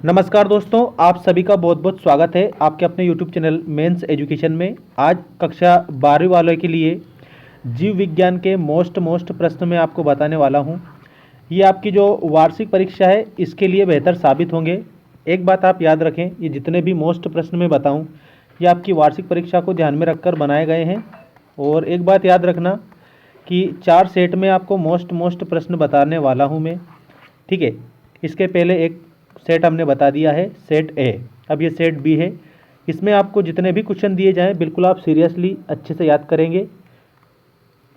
नमस्कार दोस्तों, आप सभी का बहुत बहुत स्वागत है आपके अपने YouTube चैनल मेंस एजुकेशन में। आज कक्षा 12वीं वालों के लिए जीव विज्ञान के मोस्ट प्रश्न मैं आपको बताने वाला हूं। ये आपकी जो वार्षिक परीक्षा है इसके लिए बेहतर साबित होंगे। एक बात आप याद रखें, ये जितने भी मोस्ट प्रश्न मैं बताऊं ये आपकी वार्षिक परीक्षा को ध्यान में रखकर बनाए गए हैं। और एक बात याद रखना कि 4 सेट में आपको मोस्ट प्रश्न बताने वाला हूँ मैं, ठीक है। इसके पहले एक सेट हमने बता दिया है, सेट ए। अब ये सेट बी है। इसमें आपको जितने भी क्वेश्चन दिए जाएं बिल्कुल आप सीरियसली अच्छे से याद करेंगे।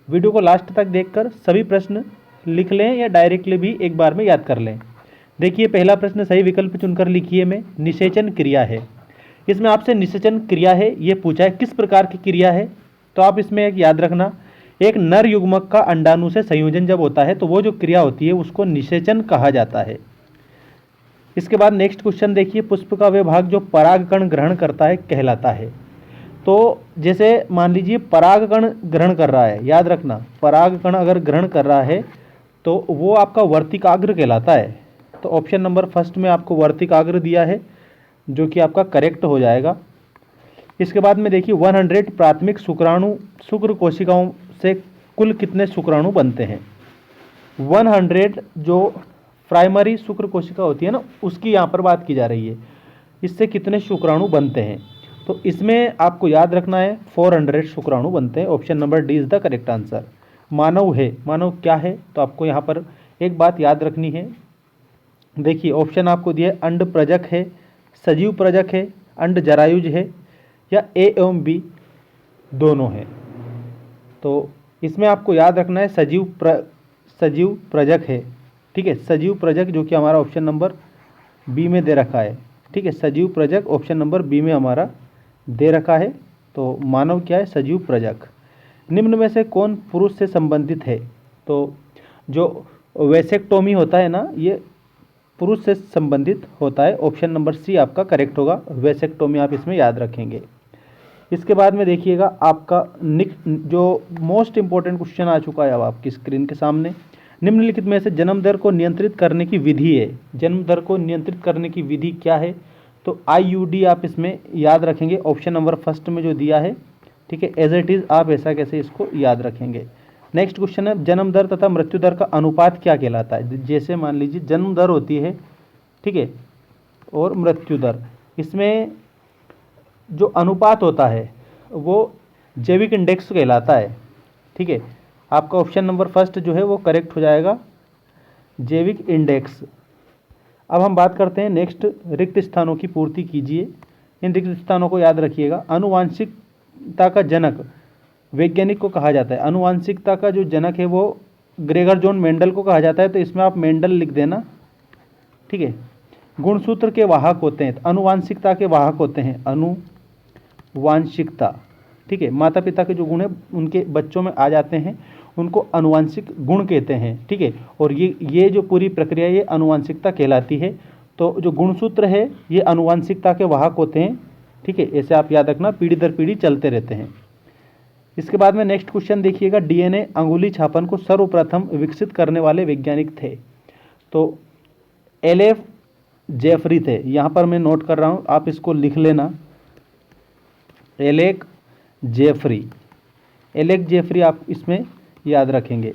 वीडियो को लास्ट तक देखकर सभी प्रश्न लिख लें या डायरेक्टली भी एक बार में याद कर लें। देखिए, पहला प्रश्न सही विकल्प चुनकर लिखिए में निषेचन क्रिया है। इसमें आपसे निषेचन क्रिया है ये पूछा है, किस प्रकार की क्रिया है। तो आप इसमें एक याद रखना, एक नर युग्मक का अंडाणु से संयोजन जब होता है तो वो जो क्रिया होती है उसको निषेचन कहा जाता है। इसके बाद नेक्स्ट क्वेश्चन देखिए, पुष्प का वे भाग जो परागकण ग्रहण करता है कहलाता है। तो जैसे मान लीजिए परागकण ग्रहण कर रहा है, याद रखना परागकण अगर ग्रहण कर रहा है तो वो आपका वर्तिकाग्र कहलाता है। तो ऑप्शन नंबर फर्स्ट में आपको वर्तिकाग्र दिया है जो कि आपका करेक्ट हो जाएगा। इसके बाद में देखिए 100 प्राथमिक शुक्राणु शुक्र कोशिकाओं से कुल कितने शुक्राणु बनते हैं। 100 जो प्राइमरी शुक्र कोशिका होती है ना, उसकी यहाँ पर बात की जा रही है। इससे कितने शुक्राणु बनते हैं, तो इसमें आपको याद रखना है 400 शुक्राणु बनते हैं। Option number D is the correct answer. मानव है, मानव क्या है, तो आपको यहाँ पर एक बात याद रखनी है। देखिए ऑप्शन आपको दिया है, अंड प्रजक है, सजीव प्रजक है, अंड जरायुज है, या ए एवं बी दोनों है। तो इसमें आपको याद रखना है सजीव प्रजक है, ठीक है। सजीव प्रजक जो कि हमारा ऑप्शन नंबर बी में दे रखा है, ठीक है। सजीव प्रजक ऑप्शन नंबर बी में हमारा दे रखा है। तो मानव क्या है, सजीव प्रजक। निम्न में से कौन पुरुष से संबंधित है। तो जो वेसेक्टोमी होता है ना, ये पुरुष से संबंधित होता है। ऑप्शन नंबर सी आपका करेक्ट होगा, वेसेक्टोमी आप इसमें याद रखेंगे। इसके बाद में देखिएगा आपका जो मोस्ट इंपॉर्टेंट क्वेश्चन आ चुका है अब आपकी स्क्रीन के सामने। निम्नलिखित में से जन्म दर को नियंत्रित करने की विधि है। जन्म दर को नियंत्रित करने की विधि क्या है, तो आईयूडी आप इसमें याद रखेंगे। ऑप्शन नंबर फर्स्ट में जो दिया है, ठीक है, एज इट इज़ आप ऐसा कैसे इसको याद रखेंगे। नेक्स्ट क्वेश्चन है, जन्म दर तथा मृत्यु दर का अनुपात क्या कहलाता है। जैसे मान लीजिए जन्म दर होती है, ठीक है, और मृत्यु दर, इसमें जो अनुपात होता है वो जैविक इंडेक्स कहलाता है, ठीक है। आपका ऑप्शन नंबर फर्स्ट जो है वो करेक्ट हो जाएगा, जैविक इंडेक्स। अब हम बात करते हैं नेक्स्ट, रिक्त स्थानों की पूर्ति कीजिए। इन रिक्त स्थानों को याद रखिएगा। आनुवांशिकता का जनक वैज्ञानिक को कहा जाता है। आनुवांशिकता का जो जनक है वो ग्रेगर जॉन मेंडल को कहा जाता है, तो इसमें आप मेंडल लिख देना, ठीक है। गुणसूत्र के वाहक होते हैं, आनुवांशिकता के वाहक होते हैं, आनुवांशिकता, ठीक है। माता पिता के जो गुण है उनके बच्चों में आ जाते हैं, उनको आनुवांशिक गुण कहते हैं, ठीक है। और ये जो पूरी प्रक्रिया ये आनुवांशिकता कहलाती है। तो जो गुणसूत्र है ये आनुवांशिकता के वाहक होते हैं, ठीक है। ऐसे आप याद रखना, पीढ़ी दर पीढ़ी चलते रहते हैं। इसके बाद में नेक्स्ट क्वेश्चन देखिएगा, डीएनए अंगुली छापन को सर्वप्रथम विकसित करने वाले वैज्ञानिक थे। तो एलएफ जेफरी थे, यहाँ पर मैं नोट कर रहा हूँ, आप इसको लिख लेना, एलेक जेफरी आप इसमें याद रखेंगे।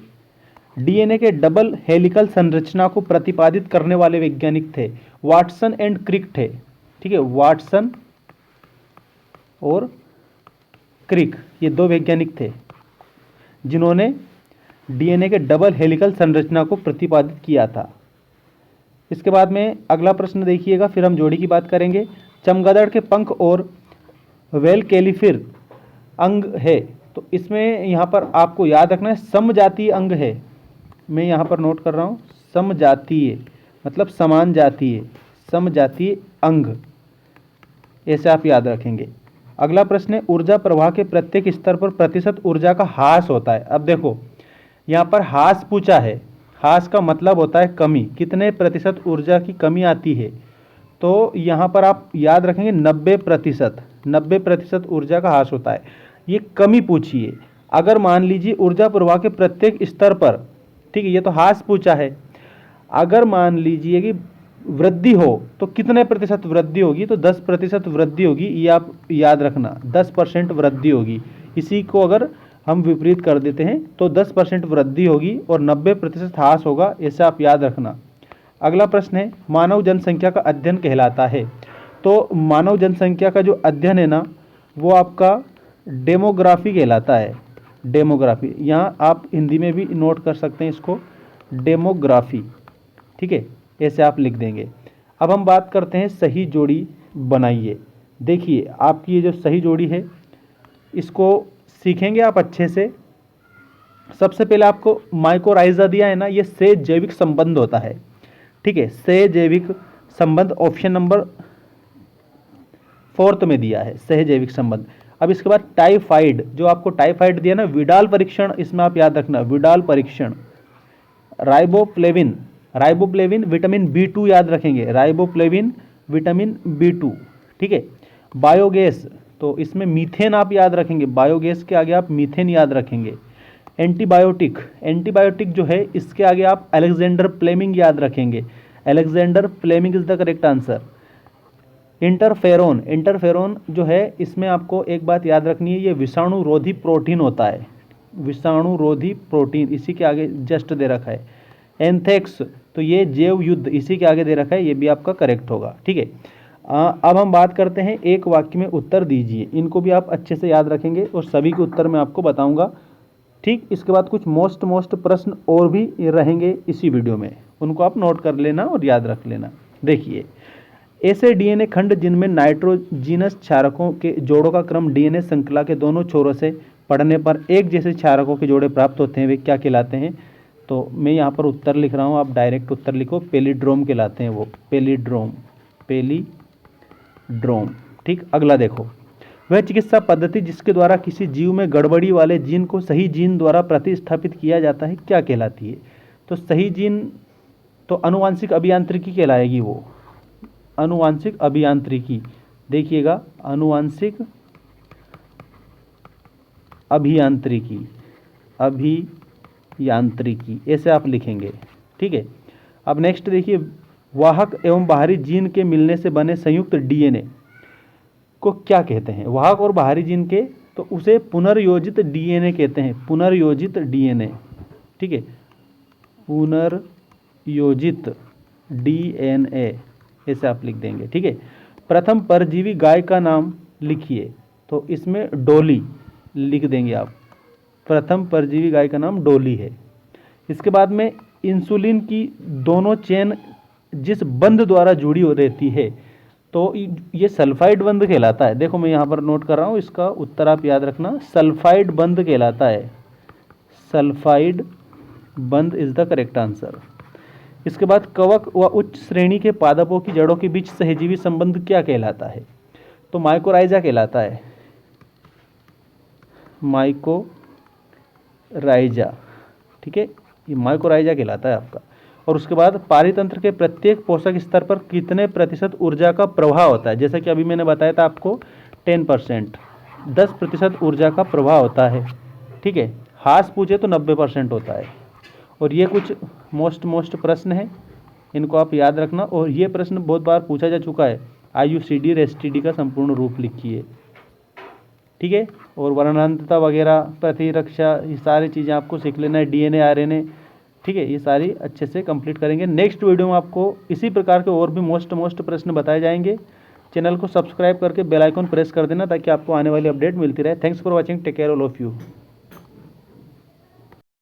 डीएनए के डबल हेलिकल संरचना को प्रतिपादित करने वाले वैज्ञानिक थे, वाटसन एंड क्रिक थे, ठीक है। वाटसन और क्रिक ये दो वैज्ञानिक थे जिन्होंने डीएनए के डबल हेलिकल संरचना को प्रतिपादित किया था। इसके बाद में अगला प्रश्न देखिएगा, फिर हम जोड़ी की बात करेंगे। चमगादड़ के पंख और वेल कैलिफिर अंग है, तो इसमें यहाँ पर आपको याद रखना है समजातीय अंग है। मैं यहाँ पर नोट कर रहा हूँ, समजातीय मतलब समान जातीय, समजातीय अंग, ऐसे आप याद रखेंगे। अगला प्रश्न है, ऊर्जा प्रवाह के प्रत्येक स्तर पर प्रतिशत ऊर्जा का ह्रास होता है। अब देखो यहाँ पर ह्रास पूछा है, ह्रास का मतलब होता है कमी, कितने प्रतिशत ऊर्जा की कमी आती है। तो यहाँ पर आप याद रखेंगे 90% ऊर्जा का ह्रास होता है। ये कमी पूछिए। अगर मान लीजिए ऊर्जा प्रवाह के प्रत्येक स्तर पर, ठीक है, ये तो ह्रास पूछा है। अगर मान लीजिए कि वृद्धि हो तो कितने प्रतिशत वृद्धि होगी, तो 10% वृद्धि होगी, ये आप याद रखना, 10% वृद्धि होगी। इसी को अगर हम विपरीत कर देते हैं तो 10% वृद्धि होगी और 90% ह्रास होगा, ऐसे आप याद रखना। अगला प्रश्न है, मानव जनसंख्या का अध्ययन कहलाता है। तो मानव जनसंख्या का जो अध्ययन है ना, वो आपका डेमोग्राफी कहलाता है। डेमोग्राफी, यहाँ आप हिंदी में भी नोट कर सकते हैं इसको, डेमोग्राफी, ठीक है, ऐसे आप लिख देंगे। अब हम बात करते हैं सही जोड़ी बनाइए। देखिए आपकी ये जो सही जोड़ी है, इसको सीखेंगे आप अच्छे से। सबसे पहले आपको माइकोराइजा दिया है ना, ये से जैविक संबंध होता है, ठीक है, से जैविक संबंध ऑप्शन नंबर 4 में दिया है, सहजैविक संबंध। अब इसके बाद टाइफाइड, जो आपको टाइफाइड दिया ना, विडाल परीक्षण, इसमें आप याद रखना, विडाल परीक्षण। राइबोफ्लेविन, राइबोफ्लेविन विटामिन B2 याद रखेंगे, राइबोफ्लेविन विटामिन B2, ठीक है। बायोगैस, तो इसमें मीथेन आप याद रखेंगे, बायोगैस के आगे आप मीथेन याद रखेंगे। एंटीबायोटिक, एंटीबायोटिक जो है इसके आगे आप अलेक्जेंडर फ्लेमिंग याद रखेंगे, Alexander Fleming is the correct answer. Interferon, interferon जो है इसमें आपको एक बात याद रखनी है, ये विषाणुरोधी प्रोटीन होता है, विषाणुरोधी प्रोटीन, इसी के आगे जस्ट दे रखा है। एंथेक्स, तो ये जैव युद्ध, इसी के आगे दे रखा है, ये भी आपका करेक्ट होगा, ठीक है। अब हम बात करते हैं एक वाक्य में उत्तर दीजिए। इनको भी आप अच्छे से याद रखेंगे और सभी के उत्तर मैं आपको बताऊंगा, ठीक। इसके बाद कुछ मोस्ट प्रश्न और भी रहेंगे इसी वीडियो में, उनको आप नोट कर लेना और याद रख लेना। देखिए, ऐसे डीएनए खंड जिनमें नाइट्रोजीनस क्षारकों के जोड़ों का क्रम डीएनए श्रृंखला के दोनों छोरों से पढ़ने पर एक जैसे क्षारकों के जोड़े प्राप्त होते हैं, वे क्या कहलाते हैं? तो मैं यहाँ पर उत्तर लिख रहा हूँ, आप डायरेक्ट उत्तर लिखो, पेलिड्रोम कहलाते हैं वो, पेलिड्रोम, पेलिड्रोम, ठीक। अगला देखो, वह चिकित्सा पद्धति जिसके द्वारा किसी जीव में गड़बड़ी वाले जीन को सही जीन द्वारा प्रतिस्थापित किया जाता है, क्या कहलाती है? तो सही जीन तो आनुवांशिक अभियांत्रिकी कहलाएगी वो, आनुवांशिक अभियांत्रिकी। देखिएगा, आनुवांशिक अभियांत्रिकी, अभियांत्रिकी, ऐसे आप लिखेंगे, ठीक है। अब नेक्स्ट देखिए, वाहक एवं बाहरी जीन के मिलने से बने संयुक्त डीएनए को क्या कहते हैं? वाहक और बाहरी जीन के, तो उसे पुनर्योजित डीएनए कहते हैं, पुनर्योजित डीएनए, ठीक है, पुनर्योजित डीएनए, ऐसे आप लिख देंगे, ठीक है। प्रथम परजीवी गाय का नाम लिखिए, तो इसमें डोली लिख देंगे आप, प्रथम परजीवी गाय का नाम डोली है। इसके बाद में इंसुलिन की दोनों चेन जिस बंध द्वारा जुड़ी हो रहती है, तो ये सल्फाइड बंध कहलाता है। देखो मैं यहाँ पर नोट कर रहा हूँ, इसका उत्तर आप याद रखना, सल्फाइड बंध कहलाता है, सल्फाइड बंध इज द करेक्ट आंसर। इसके बाद कवक व उच्च श्रेणी के पादपों की जड़ों के बीच सहजीवी संबंध क्या कहलाता है? तो माइकोराइजा कहलाता है, माइकोराइजा, ठीक है, ये माइकोराइजा कहलाता है आपका। और उसके बाद पारितंत्र के प्रत्येक पोषक स्तर पर कितने प्रतिशत ऊर्जा का प्रवाह होता है? जैसा कि अभी मैंने बताया था आपको, 10%, 10% ऊर्जा का प्रवाह होता है, ठीक है। हास पूछे तो 90% होता है। और ये कुछ मोस्ट प्रश्न है, इनको आप याद रखना। और ये प्रश्न बहुत बार पूछा जा चुका है, IUCD और STD का संपूर्ण रूप लिखिए, ठीक है। और वर्णांतता वगैरह, प्रतिरक्षा, ये सारी चीज़ें आपको सीख लेना है, DNA RNA, ठीक है, ये सारी अच्छे से कंप्लीट करेंगे। नेक्स्ट वीडियो में आपको इसी प्रकार के और भी मोस्ट प्रश्न बताए जाएंगे। चैनल को सब्सक्राइब करके बेल आइकन प्रेस कर देना ताकि आपको आने वाली अपडेट मिलती रहे। Thanks for watching, take care all of you.